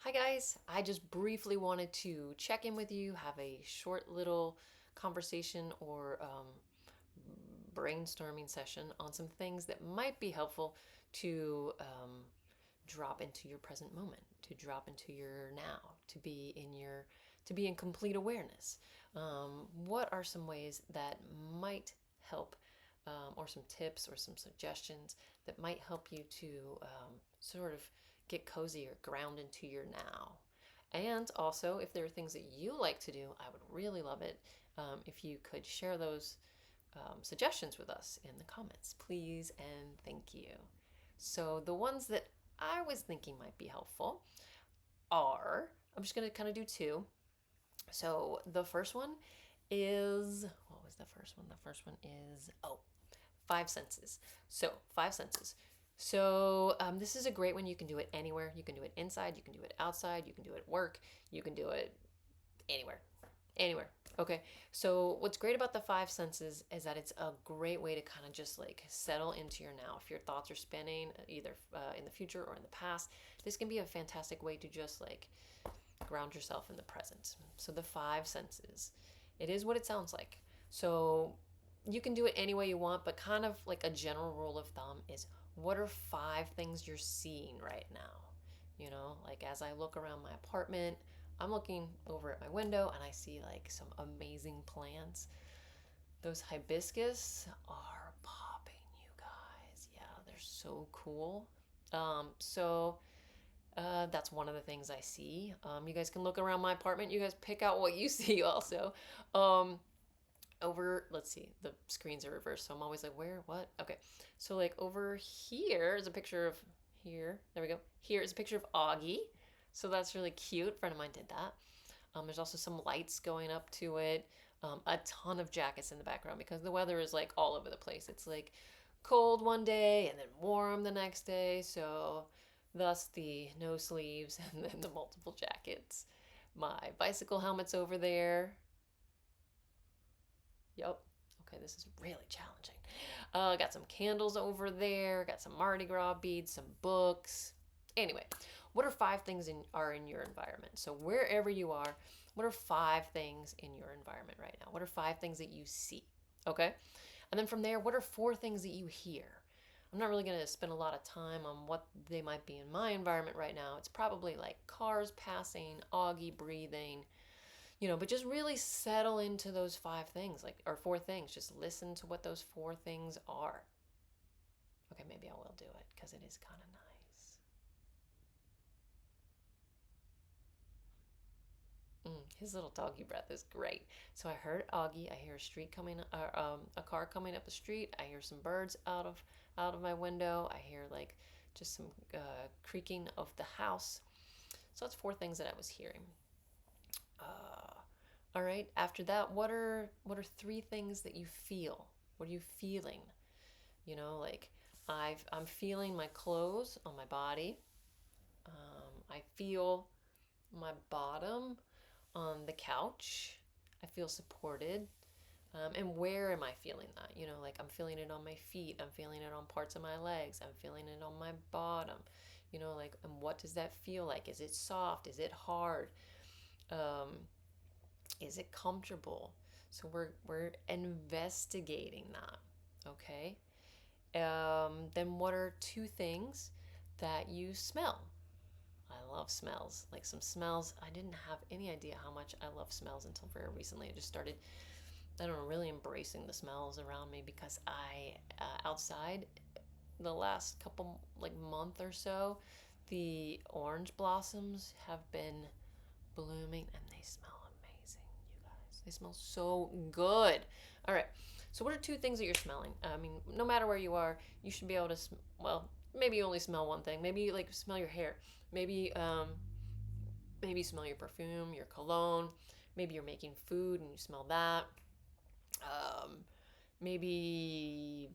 Hi guys, I just briefly wanted to check in with you, have a short little conversation or brainstorming session on some things that might be helpful to drop into your present moment, to drop into your now, to be in complete awareness. What are some ways that might help, or some tips or some suggestions that might help you to sort of get cozy or ground into your now? And also, if there are things that you like to do, I would really love it if you could share those suggestions with us in the comments, please and thank you. So, the ones that I was thinking might be helpful are I'm just going to kind of do two. So, the first one is what was the first one? The first one is five senses. So, five senses. So, this is a great one. You can do it anywhere. You can do it inside, you can do it outside, you can do it at work, you can do it anywhere. Anywhere. Okay. So, what's great about the five senses is that it's a great way to kind of just like settle into your now. If your thoughts are spinning either in the future or in the past, this can be a fantastic way to just like ground yourself in the present. So, the five senses, it is what it sounds like. So, you can do it any way you want, but kind of like a general rule of thumb is what are five things you're seeing right now? You know, like as I look around my apartment, I'm looking over at my window and I see like some amazing plants. Those hibiscus are popping, you guys. Yeah, they're so cool. That's one of the things I see. You guys can look around my apartment. You guys pick out what you see also. Um, let's see, the screens are reversed, so I'm always like, where, what? Okay, so like over here is a picture of here. There we go. Here is a picture of Augie. So that's really cute. A friend of mine did that. There's also some lights going up to it. A ton of jackets in the background because the weather is like all over the place. It's like cold one day and then warm the next day. So, thus the no sleeves and then the multiple jackets. My bicycle helmet's over there. Yep. Okay, this is really challenging. Got some candles over there. Got some Mardi Gras beads, some books. Anyway, what are five things are in your environment? So wherever you are, what are five things in your environment right now? What are five things that you see? Okay, and then from there, what are four things that you hear? I'm not really going to spend a lot of time on what they might be in my environment right now. It's probably like cars passing, Augie breathing, but just really settle into those five things, like, or four things. Just listen to what those four things are. Okay, maybe I will do it because it is kind of nice. His little doggy breath is great. So I heard Augie. I hear a street coming, a car coming up the street. I hear some birds out of my window. I hear like just some creaking of the house. So that's four things that I was hearing. All right. After that, what are three things that you feel? What are you feeling? Like I'm feeling my clothes on my body. I feel my bottom on the couch. I feel supported. And where am I feeling that? Like I'm feeling it on my feet. I'm feeling it on parts of my legs. I'm feeling it on my bottom. Like, and what does that feel like? Is it soft? Is it hard? Um, is it comfortable? So we're investigating that. Okay. Then what are two things that you smell? I love smells. Like some smells, I didn't have any idea how much I love smells until very recently. I just started, I don't know, really embracing the smells around me because outside the last couple, like month or so, the orange blossoms have been blooming and they smell amazing, you guys. They smell so good. All right. So, what are two things that you're smelling? I mean, no matter where you are, you should be able to, well, maybe you only smell one thing. Maybe you like smell your hair. Maybe you smell your perfume, your cologne. Maybe you're making food and you smell that. Um, maybe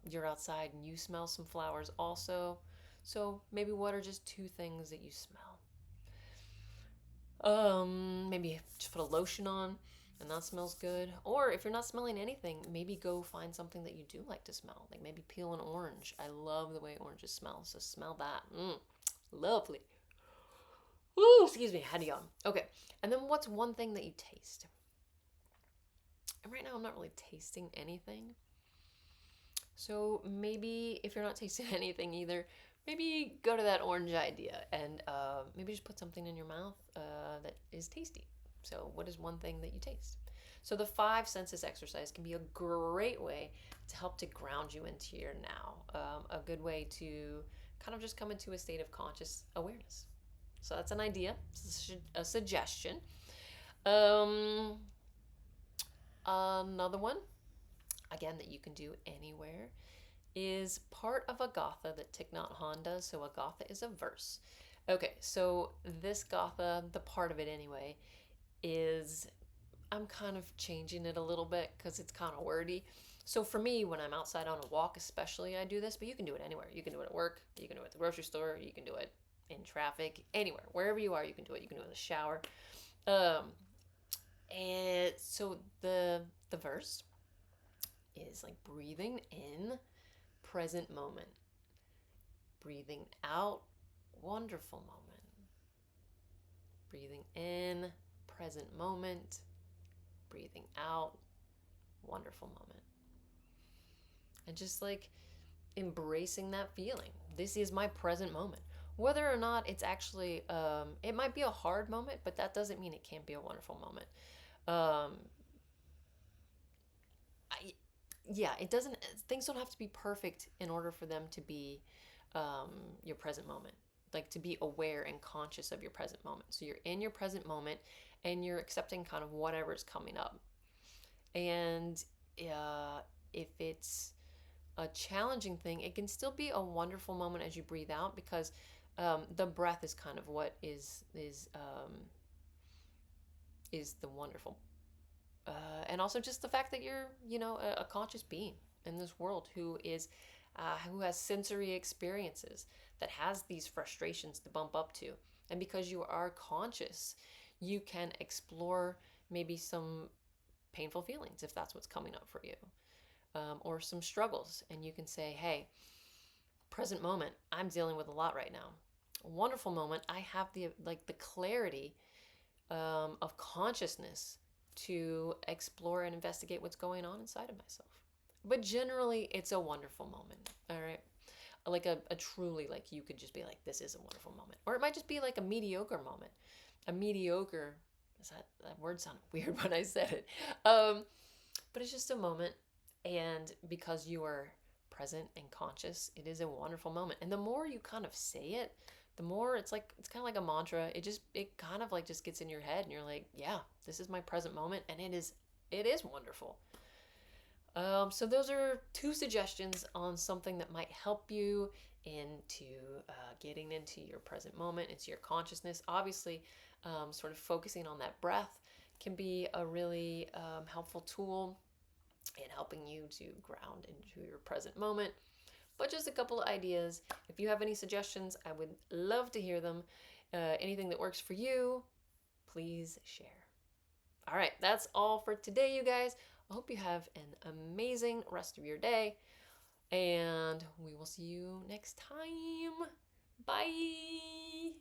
you're outside and you smell some flowers also. So, maybe what are just two things that you smell? Maybe just put a lotion on and that smells good. Or if you're not smelling anything, maybe go find something that you do like to smell. Like maybe peel an orange. I love the way oranges smell, so smell that. Lovely. Ooh, excuse me, I had to yawn. Okay, and then what's one thing that you taste? And right now I'm not really tasting anything. So maybe if you're not tasting anything either, maybe go to that orange idea and maybe just put something in your mouth that is tasty. So, what is one thing that you taste? So, the five senses exercise can be a great way to help to ground you into your now. A good way to kind of just come into a state of conscious awareness. So, that's an idea, a suggestion. Um, Another one, again, that you can do anywhere is part of a Gatha that Thich Nhat Hanh does. So a Gatha is a verse. Okay, so this Gatha, the part of it anyway, is I'm kind of changing it a little bit because it's kind of wordy. So for me, when I'm outside on a walk, especially, I do this, but you can do it anywhere. You can do it at work, you can do it at the grocery store, you can do it in traffic, anywhere, wherever you are, you can do it. You can do it in the shower. Um, and so the verse is like breathing in, present moment. Breathing out, wonderful moment. Breathing in, present moment. Breathing out, wonderful moment. And just like embracing that feeling. This is my present moment. Whether or not it's actually, it might be a hard moment, but that doesn't mean it can't be a wonderful moment. Um, I, yeah, it doesn't, things don't have to be perfect in order for them to be um, your present moment. Like to be aware and conscious of your present moment. So you're in your present moment and you're accepting kind of whatever's coming up. And if it's a challenging thing, it can still be a wonderful moment as you breathe out because the breath is kind of what is the wonderful and also just the fact that you're, a conscious being in this world who has sensory experiences, that has these frustrations to bump up to. And because you are conscious, you can explore maybe some painful feelings if that's what's coming up for you, or some struggles. And you can say, hey, present moment, I'm dealing with a lot right now. Wonderful moment, I have the clarity of consciousness to explore and investigate what's going on inside of myself. But generally, it's a wonderful moment. All right. Like a truly, like you could just be like, this is a wonderful moment. Or it might just be like a mediocre moment. A mediocre, that word sounded weird when I said it. But it's just a moment. And because you are present and conscious, it is a wonderful moment. And the more you kind of say it, the more it's kind of like a mantra. It kind of like just gets in your head and you're like, yeah, this is my present moment and it is wonderful. So those are two suggestions on something that might help you into getting into your present moment, into your consciousness. Obviously, sort of focusing on that breath can be a really helpful tool in helping you to ground into your present moment. But just a couple of ideas. If you have any suggestions, I would love to hear them. Anything that works for you, please share. All right, that's all for today, you guys. I hope you have an amazing rest of your day, and we will see you next time. Bye.